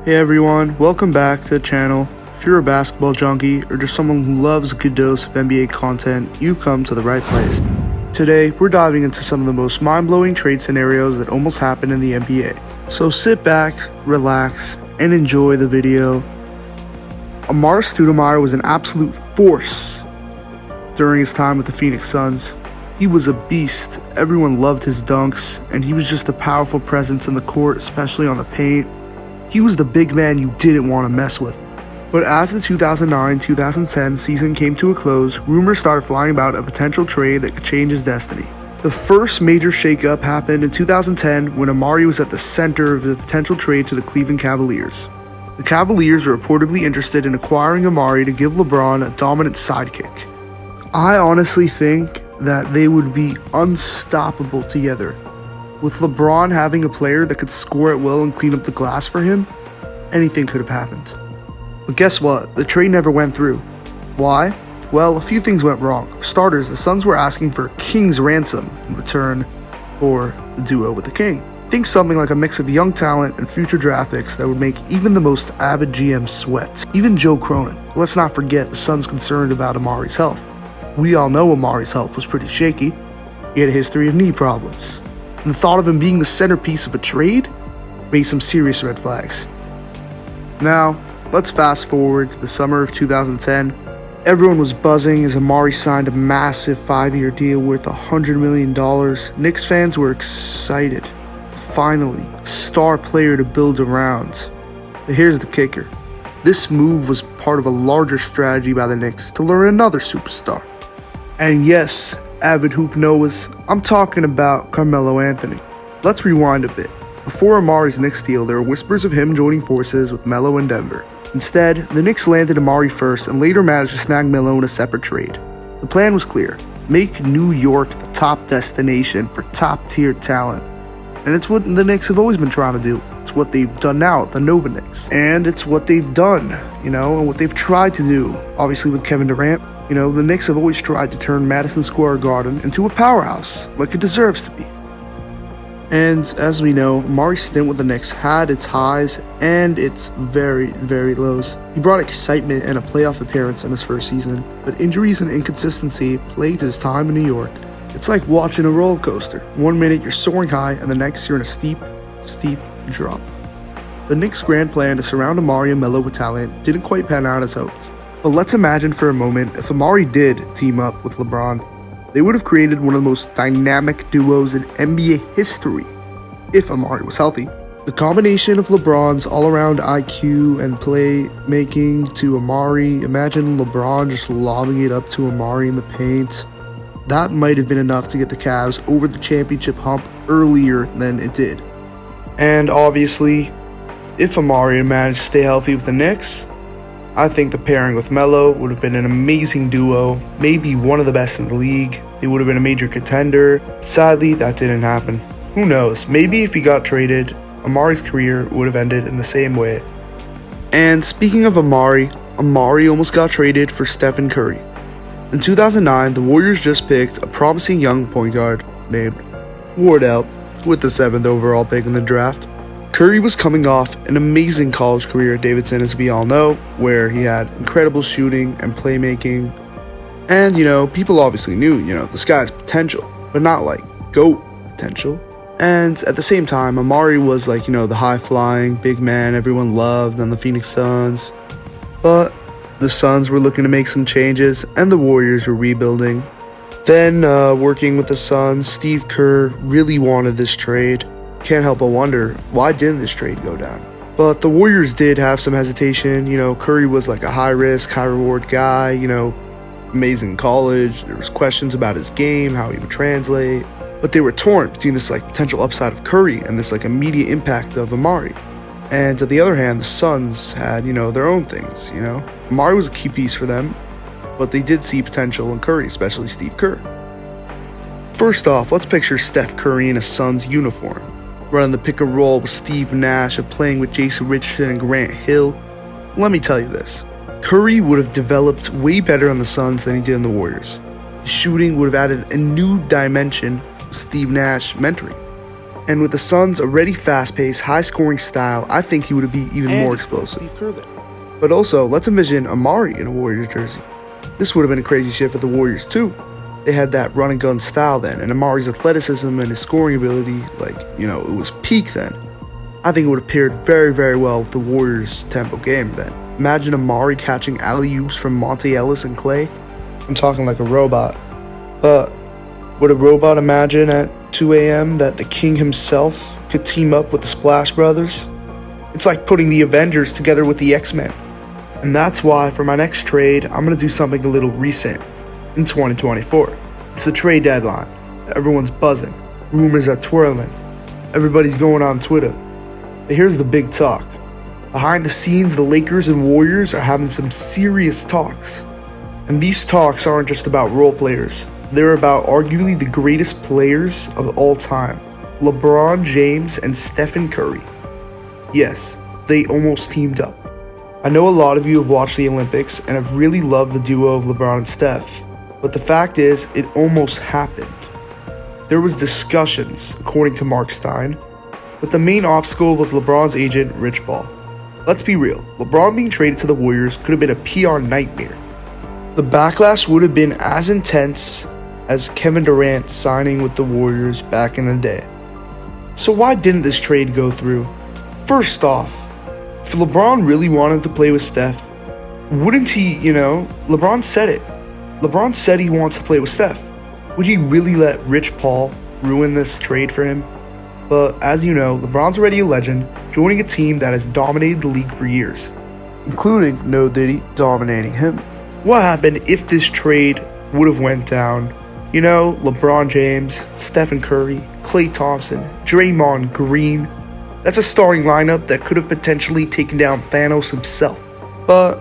Hey everyone, welcome back to the channel. If you're a basketball junkie or just someone who loves a good dose of NBA content, you've come to the right place. Today, we're diving into some of the most mind-blowing trade scenarios that almost happened in the NBA. So sit back, relax, and enjoy the video. Amar'e Stoudemire was an absolute force during his time with the Phoenix Suns. He was a beast, everyone loved his dunks, and he was just a powerful presence in the court, especially on the paint. He was the big man you didn't want to mess with. But as the 2009-2010 season came to a close, rumors started flying about a potential trade that could change his destiny. The first major shakeup happened in 2010 when Amar'e was at the center of a potential trade to the Cleveland Cavaliers. The Cavaliers were reportedly interested in acquiring Amar'e to give LeBron a dominant sidekick. I honestly think that they would be unstoppable together. With LeBron having a player that could score at will and clean up the glass for him, anything could have happened. But guess what? The trade never went through. Why? Well, a few things went wrong. For starters, the Suns were asking for a king's ransom in return for the duo with the king. Think something like a mix of young talent and future draft picks that would make even the most avid GM sweat. Even Joe Cronin. Let's not forget the Suns concerned about Amar'e's health. We all know Amar'e's health was pretty shaky. He had a history of knee problems. And the thought of him being the centerpiece of a trade raised some serious red flags. Now, let's fast forward to the summer of 2010. Everyone was buzzing as Amar'e signed a massive 5-year deal worth $100 million. Knicks fans were excited. Finally, a star player to build around. But here's the kicker. This move was part of a larger strategy by the Knicks to lure another superstar. And yes, avid hoop knowers, I'm talking about Carmelo Anthony. Let's rewind a bit. Before Amar'e's Knicks deal, there were whispers of him joining forces with Melo in Denver. Instead, the Knicks landed Amar'e first and later managed to snag Melo in a separate trade. The plan was clear: make New York the top destination for top-tier talent. And it's what the Knicks have always been trying to do. It's what they've done now at the Nova Knicks. And it's what they've done, and what they've tried to do. Obviously with Kevin Durant, the Knicks have always tried to turn Madison Square Garden into a powerhouse, like it deserves to be. And as we know, Amar'e's stint with the Knicks had its highs and its very, very lows. He brought excitement and a playoff appearance in his first season, but injuries and inconsistency plagued his time in New York. It's like watching a roller coaster. One minute you're soaring high, and the next you're in a steep drop. The Knicks' grand plan to surround Amar'e and Melo with talent didn't quite pan out as hoped. But let's imagine for a moment if Amar'e did team up with LeBron. They would have created one of the most dynamic duos in NBA history if Amar'e was healthy. The combination of LeBron's all-around IQ and playmaking to Amar'e, imagine LeBron just lobbing it up to Amar'e in the paint. That might have been enough to get the Cavs over the championship hump earlier than it did. And obviously, if Amar'e had managed to stay healthy with the Knicks, I think the pairing with Melo would have been an amazing duo, maybe one of the best in the league. They would have been a major contender. Sadly, that didn't happen. Who knows, maybe if he got traded, Amar'e's career would have ended in the same way. And speaking of Amar'e almost got traded for Stephen Curry. In 2009, the Warriors just picked a promising young point guard named Wardell with the 7th overall pick in the draft. Curry was coming off an amazing college career at Davidson, as we all know, where he had incredible shooting and playmaking. And, people obviously knew, this guy's potential, but not like GOAT potential. And at the same time, Amar'e was like, the high-flying big man everyone loved on the Phoenix Suns. But the Suns were looking to make some changes, and the Warriors were rebuilding. Then, working with the Suns, Steve Kerr really wanted this trade. Can't help but wonder, why didn't this trade go down? But the Warriors did have some hesitation. Curry was like a high-risk, high-reward guy, amazing college. There was questions about his game, how he would translate. But they were torn between this potential upside of Curry and this immediate impact of Amar'e. And on the other hand, the Suns had, their own things, Amar'e was a key piece for them, but they did see potential in Curry, especially Steve Kerr. First off, let's picture Steph Curry in a Suns uniform, running the pick and roll with Steve Nash and playing with Jason Richardson and Grant Hill. Let me tell you this, Curry would have developed way better on the Suns than he did in the Warriors. His shooting would have added a new dimension with Steve Nash mentoring. And with the Suns' already fast-paced, high-scoring style, I think he would be even more explosive. But also, let's envision Amar'e in a Warriors jersey. This would have been a crazy shift for the Warriors too. They had that run-and-gun style then, and Amar'e's athleticism and his scoring ability, it was peak then. I think it would have paired very, very well with the Warriors' tempo game then. Imagine Amar'e catching alley-oops from Monte Ellis and Clay. I'm talking like a robot. But would a robot imagine at 2 a.m. that the king himself could team up with the Splash Brothers? It's like putting the Avengers together with the X-Men. And that's why for my next trade, I'm going to do something a little recent in 2024. It's the trade deadline. Everyone's buzzing. Rumors are twirling. Everybody's going on Twitter. But here's the big talk. Behind the scenes, the Lakers and Warriors are having some serious talks. And these talks aren't just about role players. They're about arguably the greatest players of all time, LeBron James and Stephen Curry. Yes, they almost teamed up. I know a lot of you have watched the Olympics and have really loved the duo of LeBron and Steph, but the fact is, it almost happened. There was discussions, according to Mark Stein, but the main obstacle was LeBron's agent, Rich Paul. Let's be real, LeBron being traded to the Warriors could have been a PR nightmare. The backlash would have been as intense as Kevin Durant signing with the Warriors back in the day. So why didn't this trade go through? First off, if LeBron really wanted to play with Steph, wouldn't he, LeBron said it. LeBron said he wants to play with Steph. Would he really let Rich Paul ruin this trade for him? But as you know, LeBron's already a legend, joining a team that has dominated the league for years, including No Diddy dominating him. What happened if this trade would have went down? LeBron James, Stephen Curry, Klay Thompson, Draymond Green. That's a starting lineup that could have potentially taken down Thanos himself. But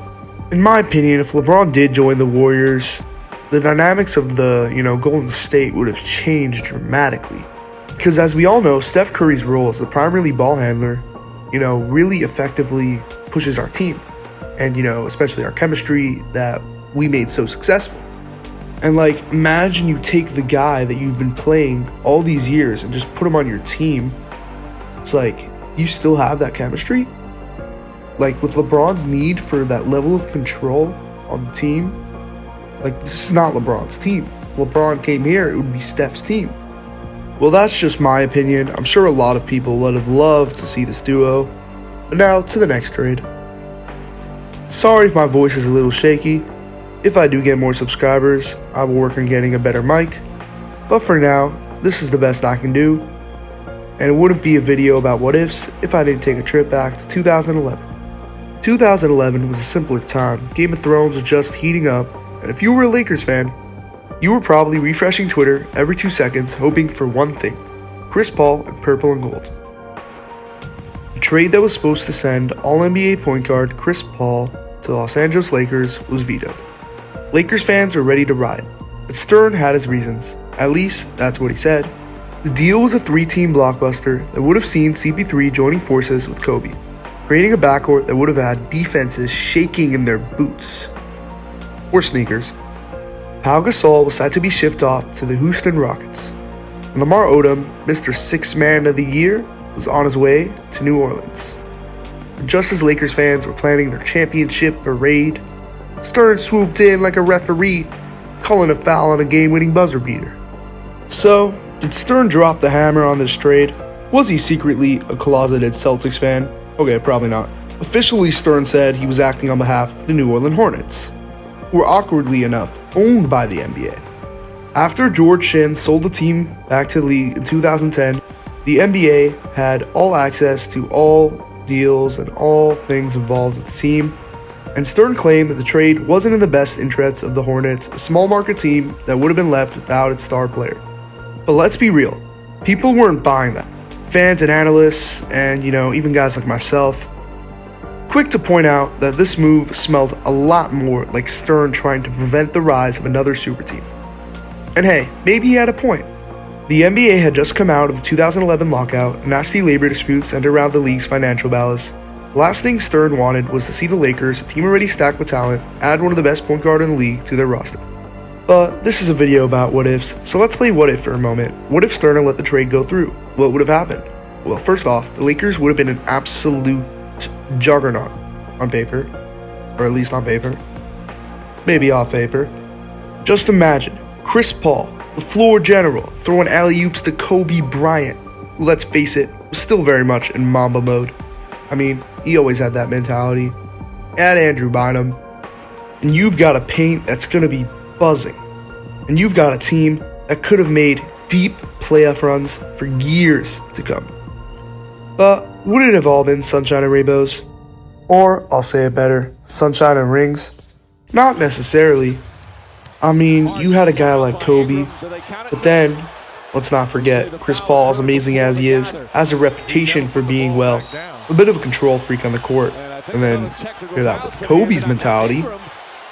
in my opinion, if LeBron did join the Warriors, the dynamics of the, Golden State would have changed dramatically. Because as we all know, Steph Curry's role as the primary ball handler, really effectively pushes our team. And, especially our chemistry that we made so successful. And imagine you take the guy that you've been playing all these years and just put him on your team. It's you still have that chemistry? With LeBron's need for that level of control on the team, this is not LeBron's team. If LeBron came here, it would be Steph's team. Well, that's just my opinion. I'm sure a lot of people would have loved to see this duo. But now, to the next trade. Sorry if my voice is a little shaky. If I do get more subscribers, I will work on getting a better mic. But for now, this is the best I can do. And it wouldn't be a video about what ifs if I didn't take a trip back to 2011. 2011 was a simpler time. Game of Thrones was just heating up, and if you were a Lakers fan, you were probably refreshing Twitter every 2 seconds hoping for one thing: Chris Paul and purple and gold. The trade that was supposed to send All-NBA point guard Chris Paul to the Los Angeles Lakers was vetoed. Lakers fans were ready to riot, but Stern had his reasons. At least, that's what he said. The deal was a 3-team blockbuster that would have seen CP3 joining forces with Kobe, creating a backcourt that would have had defenses shaking in their boots. Or sneakers. Pau Gasol was set to be shipped off to the Houston Rockets. And Lamar Odom, Mr. Sixth Man of the Year, was on his way to New Orleans. And just as Lakers fans were planning their championship parade, Stern swooped in like a referee, calling a foul on a game-winning buzzer beater. So, did Stern drop the hammer on this trade? Was he secretly a closeted Celtics fan? Okay, probably not. Officially, Stern said he was acting on behalf of the New Orleans Hornets, who were awkwardly enough owned by the NBA. After George Shinn sold the team back to the league in 2010, the NBA had all access to all deals and all things involved with the team, and Stern claimed that the trade wasn't in the best interests of the Hornets, a small market team that would have been left without its star player. But let's be real, people weren't buying that. Fans and analysts, and even guys like myself, quick to point out that this move smelled a lot more like Stern trying to prevent the rise of another super team. And hey, maybe he had a point. The NBA had just come out of the 2011 lockout, and nasty labor disputes centered around the league's financial ballast. The last thing Stern wanted was to see the Lakers, a team already stacked with talent, add one of the best point guard in the league to their roster. But this is a video about what ifs, so let's play what if for a moment. What if Stern let the trade go through? what would have happened? Well, first off, the Lakers would have been an absolute juggernaut on paper, or at least on paper, maybe off paper. Just imagine Chris Paul, the floor general, throwing alley-oops to Kobe Bryant, who, let's face it, was still very much in Mamba mode. I mean, he always had that mentality. Add Andrew Bynum, and you've got a paint that's going to be buzzing. And you've got a team that could have made deep playoff runs for years to come. But would it have all been sunshine and rainbows? Or, I'll say it better, sunshine and rings? Not necessarily. I mean, you had a guy like Kobe, but then, let's not forget, Chris Paul, as amazing as he is, has a reputation for being, well, a bit of a control freak on the court. And then, pair that with Kobe's mentality,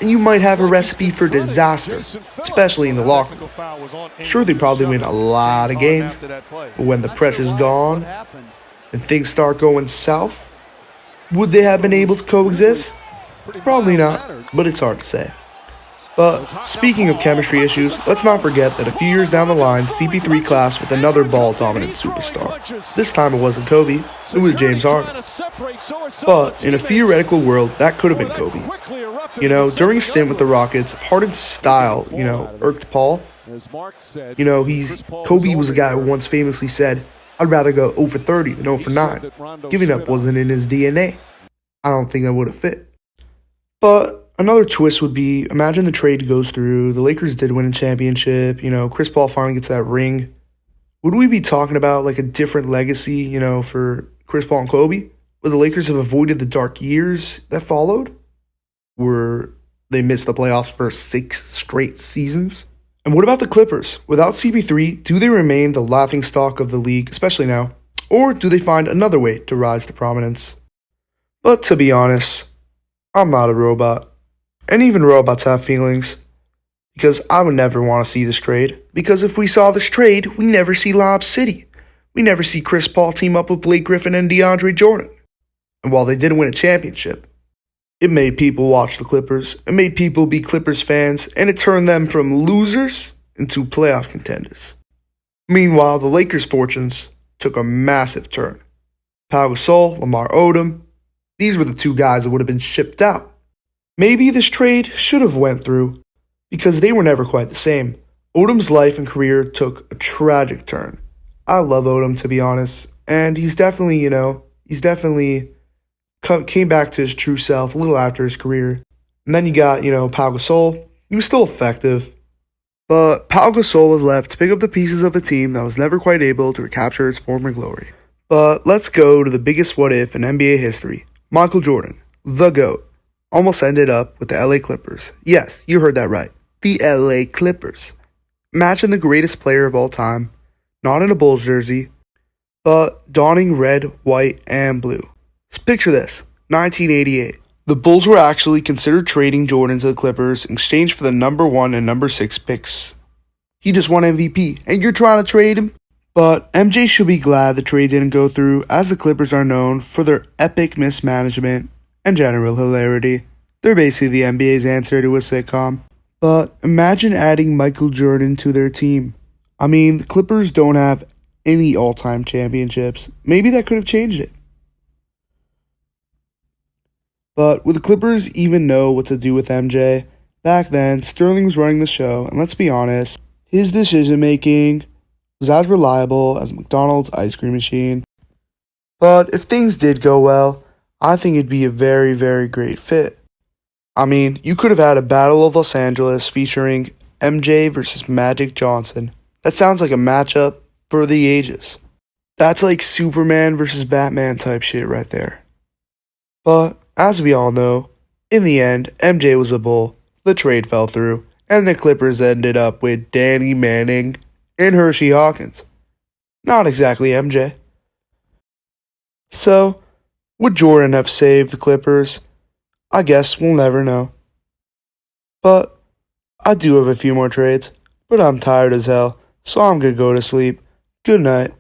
and you might have a recipe for disaster, especially in the locker room. Sure, they probably win a lot of games, but when the pressure's gone and things start going south, would they have been able to coexist? Probably not, but it's hard to say. But speaking of chemistry issues, let's not forget that a few years down the line, CP3 clashed with another ball-dominant superstar. This time it wasn't Kobe, it was James Harden. But in a theoretical world, that could have been Kobe. You know, during a stint with the Rockets, Harden's style, irked Paul. Kobe was a guy who once famously said, "I'd rather go 0 for 30 than 0 for 9. Giving up wasn't in his DNA. I don't think that would have fit. But another twist would be, imagine the trade goes through, the Lakers did win a championship, Chris Paul finally gets that ring. Would we be talking about like a different legacy, for Chris Paul and Kobe? Would the Lakers have avoided the dark years that followed? Were they missed the playoffs for 6 straight seasons? And what about the Clippers? Without CP3, do they remain the laughingstock of the league, especially now? Or do they find another way to rise to prominence? But to be honest, I'm not a robot. And even robots have feelings. Because I would never want to see this trade. Because if we saw this trade, we never see Lob City. We never see Chris Paul team up with Blake Griffin and DeAndre Jordan. And while they didn't win a championship, it made people watch the Clippers. It made people be Clippers fans. And it turned them from losers into playoff contenders. Meanwhile, the Lakers' fortunes took a massive turn. Pau Gasol, Lamar Odom, these were the 2 guys that would have been shipped out. Maybe this trade should have went through, because they were never quite the same. Odom's life and career took a tragic turn. I love Odom, to be honest, and he's definitely, came back to his true self a little after his career. And then you got, Pau Gasol. He was still effective, but Pau Gasol was left to pick up the pieces of a team that was never quite able to recapture its former glory. But let's go to the biggest what if in NBA history. Michael Jordan, the GOAT, almost ended up with the LA Clippers. Yes, you heard that right. The LA Clippers. Imagine the greatest player of all time, not in a Bulls jersey, but donning red, white, and blue. So picture this, 1988. The Bulls were actually considered trading Jordan to the Clippers in exchange for the number 1 and number 6 picks. He just won MVP, and you're trying to trade him? But MJ should be glad the trade didn't go through, as the Clippers are known for their epic mismanagement and general hilarity. They're basically the NBA's answer to a sitcom. But imagine adding Michael Jordan to their team. I mean, the Clippers don't have any all-time championships. Maybe that could have changed it. But would the Clippers even know what to do with MJ? Back then, Sterling was running the show, and let's be honest, his decision-making was as reliable as McDonald's ice cream machine. But if things did go well, I think it'd be a very, very great fit. I mean, you could have had a Battle of Los Angeles featuring MJ versus Magic Johnson. That sounds like a matchup for the ages. That's like Superman versus Batman type shit right there. But, as we all know, in the end, MJ was a bull, the trade fell through, and the Clippers ended up with Danny Manning and Hershey Hawkins. Not exactly MJ. So, would Jordan have saved the Clippers? I guess we'll never know. But I do have a few more trades, but I'm tired as hell, so I'm gonna go to sleep. Good night.